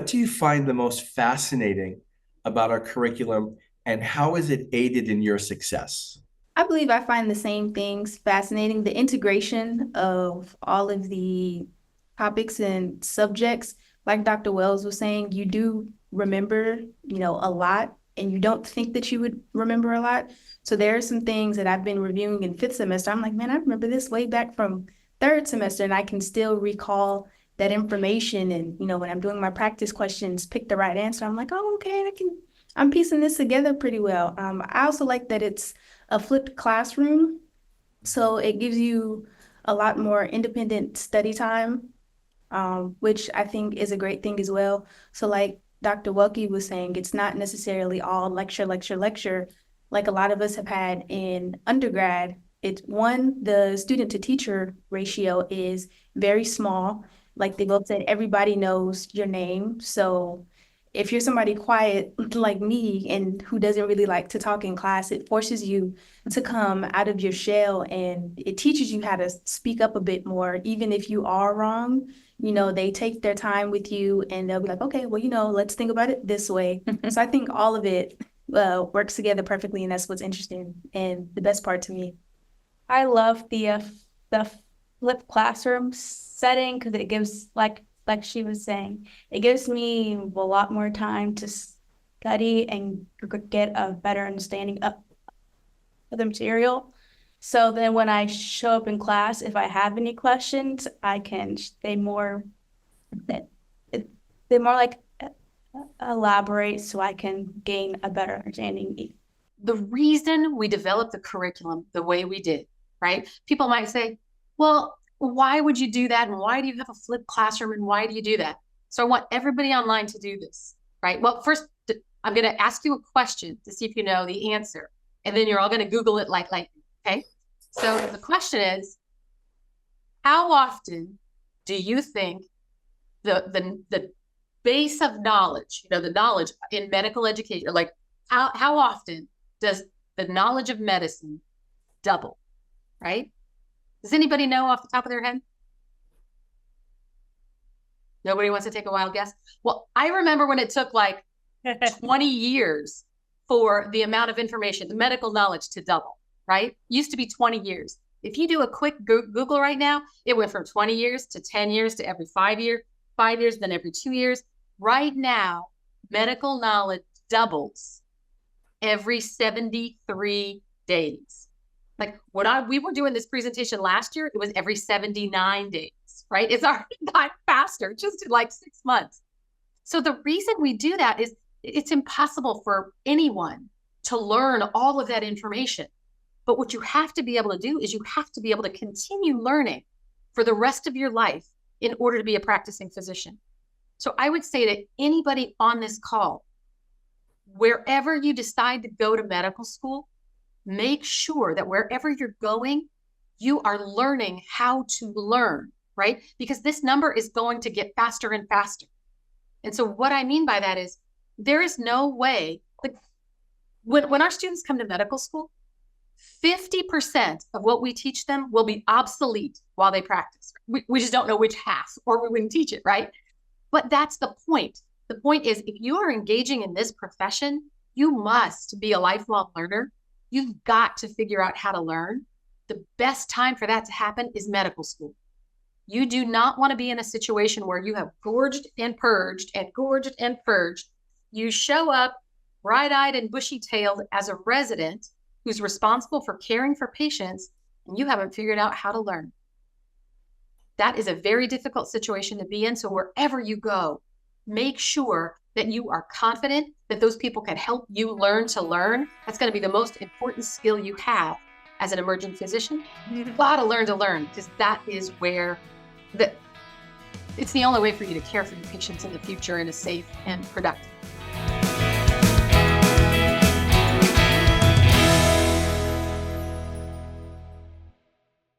what do you find the most fascinating about our curriculum, and how has it aided in your success? I believe I find the same things fascinating. The integration of all of the topics and subjects, like Dr. Wells was saying, you do remember, a lot, and you don't think that you would remember a lot. So there are some things that I've been reviewing in fifth semester. I'm like, man, I remember this way back from third semester, and I can still recall that information. And, when I'm doing my practice questions, pick the right answer. I'm like, oh, okay, I'm piecing this together pretty well. I also like that it's a flipped classroom. So it gives you a lot more independent study time, which I think is a great thing as well. So like Dr. Welke was saying, it's not necessarily all lecture, lecture, lecture, like a lot of us have had in undergrad. It's one, the student to teacher ratio is very small. Like they both said, everybody knows your name. So if you're somebody quiet like me and who doesn't really like to talk in class, it forces you to come out of your shell, and it teaches you how to speak up a bit more, even if you are wrong. They take their time with you and they'll be like, okay, well, let's think about it this way. So I think all of it works together perfectly, and that's what's interesting and the best part to me. I love the flipped classroom setting because it gives, like she was saying, it gives me a lot more time to study and get a better understanding of the material. So then when I show up in class, if I have any questions, I can they more like elaborate so I can gain a better understanding. The reason we developed the curriculum the way we did, right? People might say, well, why would you do that? And why do you have a flipped classroom? And why do you do that? So I want everybody online to do this, right? Well, first, I'm going to ask you a question to see if you know the answer. And then you're all going to Google it like lightning, okay? So the question is, how often do you think the base of knowledge, the knowledge in medical education, like how often does the knowledge of medicine double, right? Does anybody know off the top of their head? Nobody wants to take a wild guess? Well, I remember when it took like 20 years for the amount of information, the medical knowledge to double, right? Used to be 20 years. If you do a quick Google right now, it went from 20 years to 10 years to every 5 years, then every 2 years. Right now, medical knowledge doubles every 73 days. Like when we were doing this presentation last year, it was every 79 days, right? It's already got faster, just in like 6 months. So the reason we do that is it's impossible for anyone to learn all of that information. But what you have to be able to do is you have to be able to continue learning for the rest of your life in order to be a practicing physician. So I would say to anybody on this call, wherever you decide to go to medical school, make sure that wherever you're going, you are learning how to learn, right? Because this number is going to get faster and faster. And so what I mean by that is there is no way, like when our students come to medical school, 50% of what we teach them will be obsolete while they practice. We just don't know which half, or we wouldn't teach it, right? But that's the point. The point is, if you are engaging in this profession, you must be a lifelong learner. You've got to figure out how to learn. The best time for that to happen is medical school. You do not want to be in a situation where you have gorged and purged and gorged and purged. You show up bright-eyed and bushy-tailed as a resident who's responsible for caring for patients, and you haven't figured out how to learn. That is a very difficult situation to be in. So wherever you go, make sure that you are confident that those people can help you learn to learn. That's going to be the most important skill you have as an emerging physician. You've got to learn, because that is where it's the only way for you to care for your patients in the future in a safe and productive